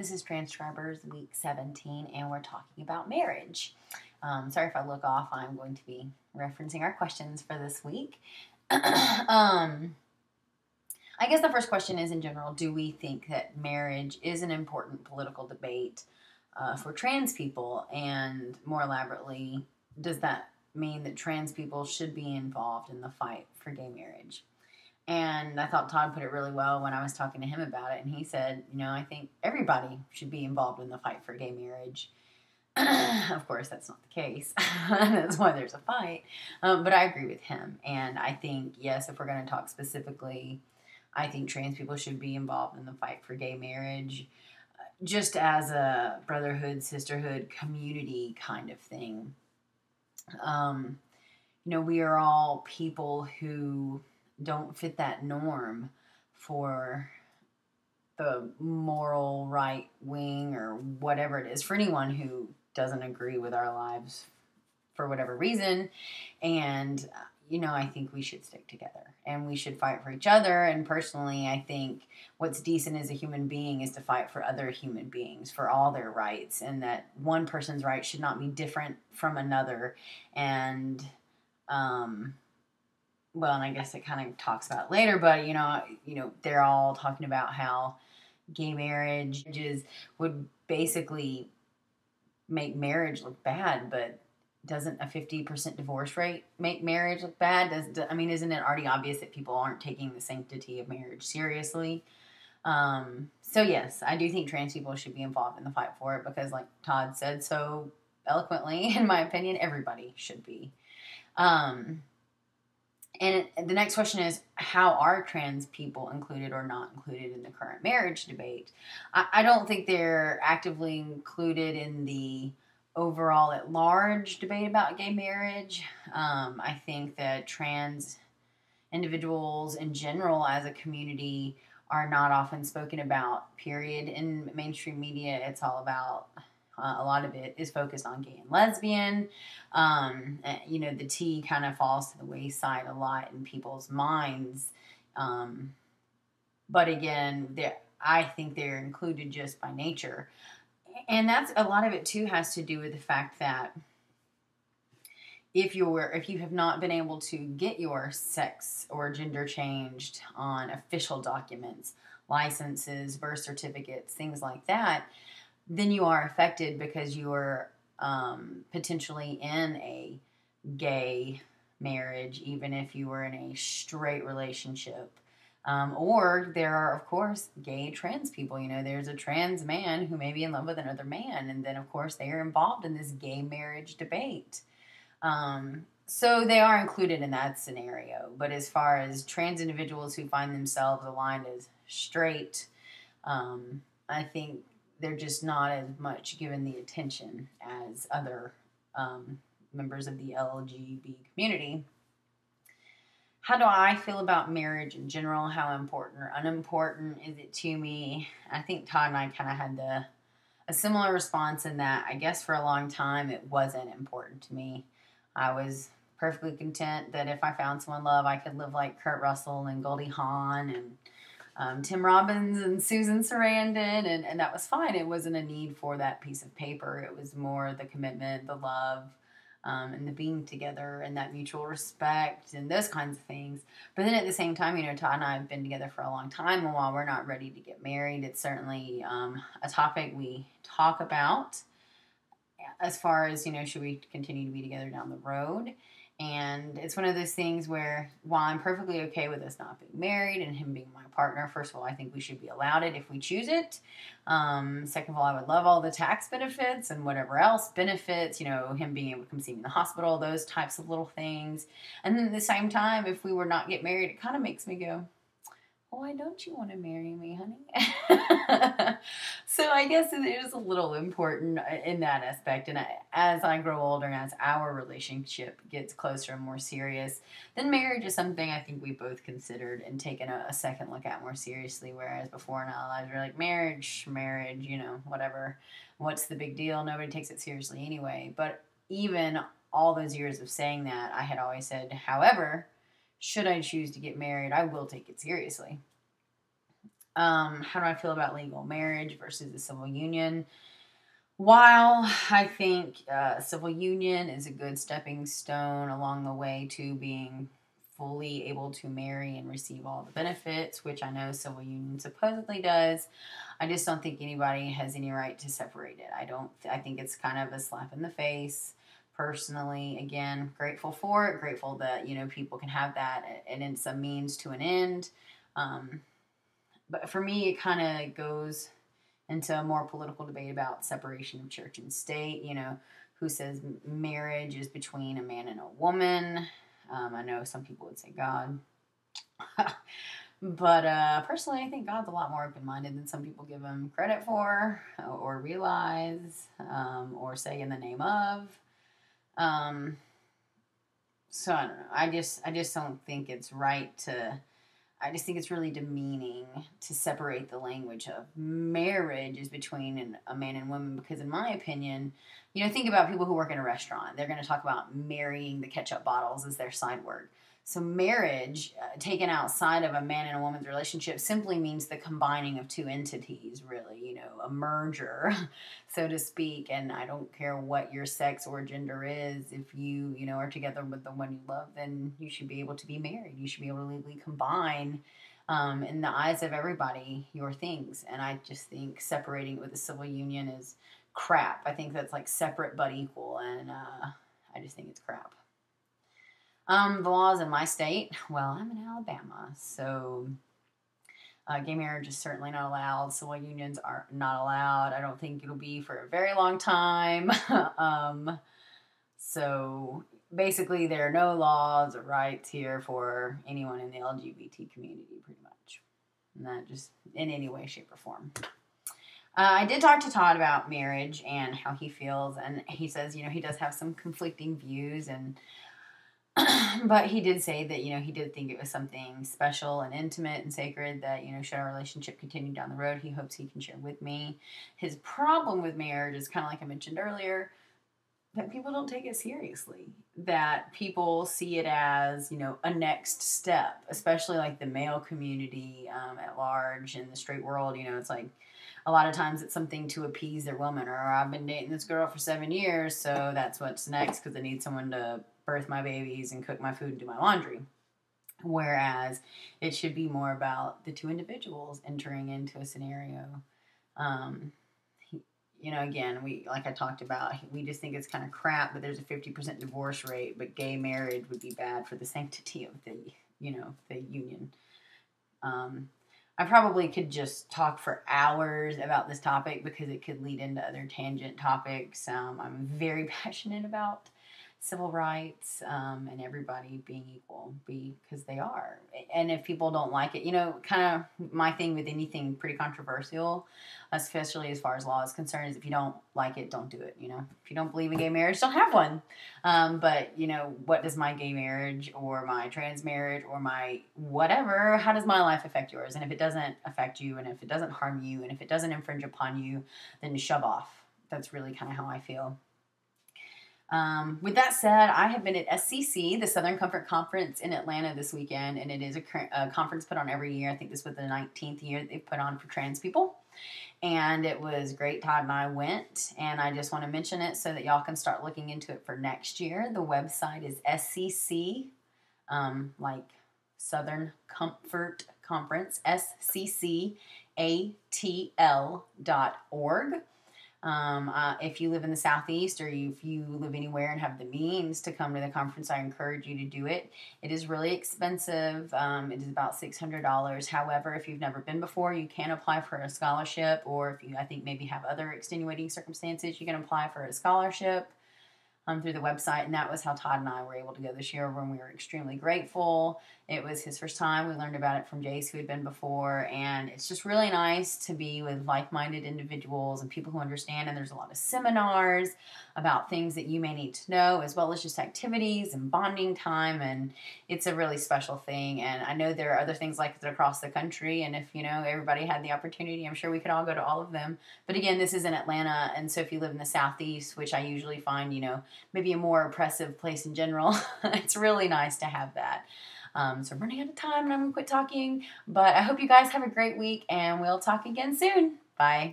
This is TransScribers week 17, and we're talking about marriage. Sorry if I look off. I'm going to be referencing our questions for this week. I guess the first question is, in general, do we think that marriage is an important political debate for trans people? And more elaborately, does that mean that trans people should be involved in the fight for gay marriage? And I thought Todd put it really well when I was talking to him about it. And he said, I think everybody should be involved in the fight for gay marriage. Of course, that's not the case. That's why there's a fight. But I agree with him. And I think, yes, if we're going to talk specifically, I think trans people should be involved in the fight for gay marriage, just as a brotherhood, sisterhood, community kind of thing. We are all people who don't fit that norm for the moral right wing or whatever it is, for anyone who doesn't agree with our lives for whatever reason. And, I think we should stick together and we should fight for each other. And personally, I think what's decent as a human being is to fight for other human beings, for all their rights, and that one person's rights should not be different from another. And, well, and I guess it kind of talks about it later, but, they're all talking about how gay marriages would basically make marriage look bad, but doesn't a 50% divorce rate make marriage look bad? Isn't it already obvious that people aren't taking the sanctity of marriage seriously? So yes, I do think trans people should be involved in the fight for it because, like Todd said so eloquently, in my opinion, everybody should be. And the next question is, how are trans people included or not included in the current marriage debate? I don't think they're actively included in the overall at large debate about gay marriage. I think that trans individuals in general as a community are not often spoken about, period. In mainstream media, it's all about... a lot of it is focused on gay and lesbian. The T kind of falls to the wayside a lot in people's minds. But again, I think they're included just by nature. And that's a lot of it too has to do with the fact that if you have not been able to get your sex or gender changed on official documents, licenses, birth certificates, things like that, then you are affected because you're potentially in a gay marriage, even if you were in a straight relationship. Or there are, of course, gay trans people. There's a trans man who may be in love with another man, and then, of course, they are involved in this gay marriage debate. So they are included in that scenario. But as far as trans individuals who find themselves aligned as straight, I think they're just not as much given the attention as other members of the LGBT community. How do I feel about marriage in general? How important or unimportant is it to me? I think Todd and I kind of had a similar response in that I guess for a long time it wasn't important to me. I was perfectly content that if I found someone love, I could live like Kurt Russell and Goldie Hawn and Tim Robbins and Susan Sarandon, and that was fine. It wasn't a need for that piece of paper. It was more the commitment, the love, and the being together and that mutual respect and those kinds of things. But then at the same time, Todd and I have been together for a long time, and while we're not ready to get married, it's certainly a topic we talk about as far as, should we continue to be together down the road? And it's one of those things where, while I'm perfectly okay with us not being married and him being my partner, first of all, I think we should be allowed it if we choose it. Second of all, I would love all the tax benefits and whatever else benefits, him being able to come see me in the hospital, those types of little things. And then at the same time, if we were not get married, it kind of makes me go, why don't you want to marry me, honey? So I guess it is a little important in that aspect. And as I grow older and as our relationship gets closer and more serious, then marriage is something I think we both considered and taken a second look at more seriously. Whereas before in our lives, we were like, marriage, whatever. What's the big deal? Nobody takes it seriously anyway. But even all those years of saying that, I had always said, however, should I choose to get married, I will take it seriously. How do I feel about legal marriage versus a civil union? While I think civil union is a good stepping stone along the way to being fully able to marry and receive all the benefits, which I know civil union supposedly does, I just don't think anybody has any right to separate it. I think it's kind of a slap in the face. Personally, again, grateful for it, grateful that, people can have that, and it's a means to an end. But for me, it kind of goes into a more political debate about separation of church and state, who says marriage is between a man and a woman. I know some people would say God. But personally, I think God's a lot more open-minded than some people give him credit for or realize or say in the name of. So I don't know. I just don't think it's right to... I just think it's really demeaning to separate the language of marriage is between a man and woman, because in my opinion, think about people who work in a restaurant. They're going to talk about marrying the ketchup bottles as their side work. So marriage, taken outside of a man and a woman's relationship, simply means the combining of two entities, really, a merger, so to speak. And I don't care what your sex or gender is. If you, are together with the one you love, then you should be able to be married. You should be able to legally combine, in the eyes of everybody, your things. And I just think separating it with a civil union is crap. I think that's like separate but equal. And I just think it's crap. The laws in my state, well, I'm in Alabama, so gay marriage is certainly not allowed. Civil unions are not allowed. I don't think it'll be for a very long time. So basically, there are no laws or rights here for anyone in the LGBT community, pretty much. Not just in any way, shape, or form. I did talk to Todd about marriage and how he feels, and he says, he does have some conflicting views, and but he did say that, he did think it was something special and intimate and sacred that, should our relationship continue down the road, he hopes he can share with me. His problem with marriage is kind of like I mentioned earlier, that people don't take it seriously, that people see it as, a next step, especially like the male community at large in the straight world. It's like a lot of times it's something to appease their woman, or I've been dating this girl for 7 years, so that's what's next because I need someone to birth my babies and cook my food and do my laundry. Whereas it should be more about the two individuals entering into a scenario. Again, like I talked about, we just think it's kind of crap, but there's a 50% divorce rate, but gay marriage would be bad for the sanctity of the union. I probably could just talk for hours about this topic because it could lead into other tangent topics. I'm very passionate about civil rights and everybody being equal because they are. And if people don't like it, kind of my thing with anything pretty controversial, especially as far as law is concerned, is if you don't like it, don't do it. If you don't believe in gay marriage, don't have one. But what does my gay marriage or my trans marriage or my whatever, how does my life affect yours? And if it doesn't affect you, and if it doesn't harm you, and if it doesn't infringe upon you, then shove off. That's really kind of how I feel. With that said, I have been at SCC, the Southern Comfort Conference in Atlanta this weekend, and it is a conference put on every year. I think this was the 19th year they've put on for trans people, and it was great. Todd and I went, and I just want to mention it so that y'all can start looking into it for next year. The website is SCC, like Southern Comfort Conference, SCCATL.org. If you live in the Southeast, or if you live anywhere and have the means to come to the conference, I encourage you to do it. It is really expensive. It is about $600. However, if you've never been before, you can apply for a scholarship, or if you, I think, maybe have other extenuating circumstances, you can apply for a scholarship through the website. And that was how Todd and I were able to go this year, when we were extremely grateful. It was his first time. We learned about it from Jace, who had been before, and it's just really nice to be with like-minded individuals and people who understand. And there's a lot of seminars about things that you may need to know, as well as just activities and bonding time, and it's a really special thing. And I know there are other things like it across the country, and if everybody had the opportunity, I'm sure we could all go to all of them. But again, this is in Atlanta, and so if you live in the Southeast, which I usually find maybe a more oppressive place in general, it's really nice to have that. So I'm running out of time and I'm going to quit talking. But I hope you guys have a great week and we'll talk again soon. Bye.